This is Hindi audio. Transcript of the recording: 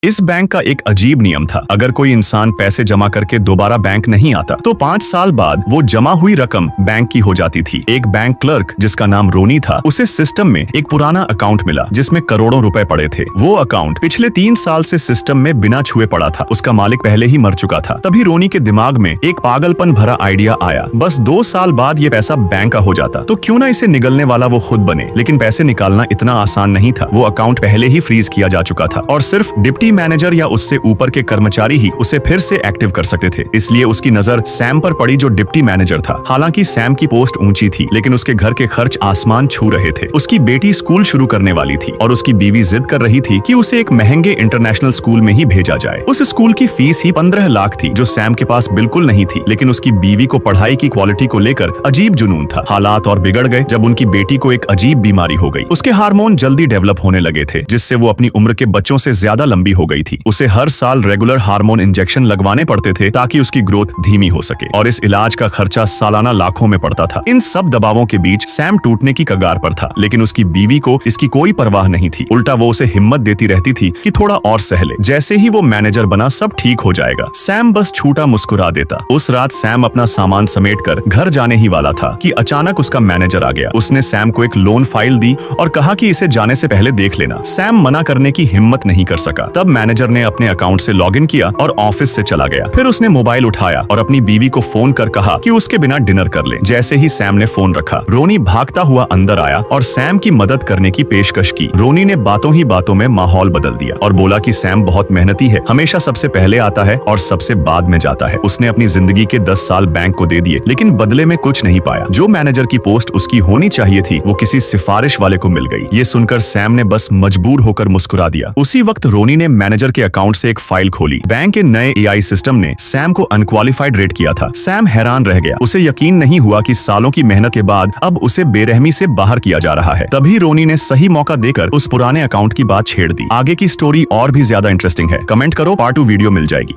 इस बैंक का एक अजीब नियम था। अगर कोई इंसान पैसे जमा करके दोबारा बैंक नहीं आता तो 5 साल बाद वो जमा हुई रकम बैंक की हो जाती थी। एक बैंक क्लर्क जिसका नाम रोनी था, उसे सिस्टम में एक पुराना अकाउंट मिला जिसमें करोड़ों रुपए पड़े थे। वो अकाउंट पिछले 3 साल से सिस्टम में बिना छुए पड़ा था। उसका मालिक पहले ही मर चुका था। तभी रोनी के दिमाग में एक पागलपन भरा आइडिया आया। बस 2 साल बाद ये पैसा बैंक का हो जाता तो क्यों ना इसे निगलने वाला वो खुद बने। लेकिन पैसे निकालना इतना आसान नहीं था। वो अकाउंट पहले ही फ्रीज किया जा चुका था और सिर्फ डिप्टी मैनेजर या उससे ऊपर के कर्मचारी ही उसे फिर से एक्टिव कर सकते थे। इसलिए उसकी नजर सैम पर पड़ी, जो डिप्टी मैनेजर था। हालांकि सैम की पोस्ट ऊंची थी, लेकिन उसके घर के खर्च आसमान छू रहे थे। उसकी बेटी स्कूल शुरू करने वाली थी और उसकी बीवी जिद कर रही थी कि उसे एक महंगे इंटरनेशनल स्कूल में ही भेजा जाए। उस स्कूल की फीस ही 15 लाख थी, जो सैम के पास बिल्कुल नहीं थी। लेकिन उसकी बीवी को पढ़ाई की क्वालिटी को लेकर अजीब जुनून था। हालात और बिगड़ गए जब उनकी बेटी को एक अजीब बीमारी हो गई। उसके हार्मोन जल्दी डेवलप होने लगे थे, जिससे वो अपनी उम्र के बच्चों से ज्यादा लंबी हो गई थी। उसे हर साल रेगुलर हार्मोन इंजेक्शन लगवाने पड़ते थे ताकि उसकी ग्रोथ धीमी हो सके, और इस इलाज का खर्चा सालाना लाखों में पड़ता था। इन सब दबावों के बीच सैम टूटने की कगार पर था, लेकिन उसकी बीवी को इसकी कोई परवाह नहीं थी। उल्टा वो उसे हिम्मत देती रहती थी कि थोड़ा और सह ले, जैसे ही वो मैनेजर बना सब ठीक हो जाएगा। सैम बस छूटा मुस्कुरा देता। उस रात सैम अपना सामान समेट कर घर जाने ही वाला था कि अचानक उसका मैनेजर आ गया। उसने सैम को एक लोन फाइल दी और कहा कि इसे जाने से पहले देख लेना। सैम मना करने की हिम्मत नहीं कर सका। तब मैनेजर ने अपने अकाउंट से लॉगिन किया और ऑफिस से चला गया। फिर उसने मोबाइल उठाया और अपनी बीवी को फोन कर कहा कि उसके बिना डिनर कर ले। जैसे ही सैम ने फोन रखा, रोनी भागता हुआ अंदर आया और सैम की मदद करने की पेशकश की। रोनी ने बातों ही बातों में माहौल बदल दिया और बोला कि सैम बहुत मेहनती है, हमेशा सबसे पहले आता है और सबसे बाद में जाता है। उसने अपनी जिंदगी के 10 साल बैंक को दे दिए, लेकिन बदले में कुछ नहीं पाया। जो मैनेजर की पोस्ट उसकी होनी चाहिए थी, वो किसी सिफारिश वाले को मिल गई। ये सुनकर सैम ने बस मजबूर होकर मुस्कुरा दिया। उसी वक्त रोनी ने मैनेजर के अकाउंट से एक फाइल खोली। बैंक के नए एआई सिस्टम ने सैम को अनक्वालिफाइड रेट किया था। सैम हैरान रह गया। उसे यकीन नहीं हुआ कि सालों की मेहनत के बाद अब उसे बेरहमी से बाहर किया जा रहा है। तभी रोनी ने सही मौका देकर उस पुराने अकाउंट की बात छेड़ दी। आगे की स्टोरी और भी ज्यादा इंटरेस्टिंग है। कमेंट करो, पार्ट 2 वीडियो मिल जाएगी।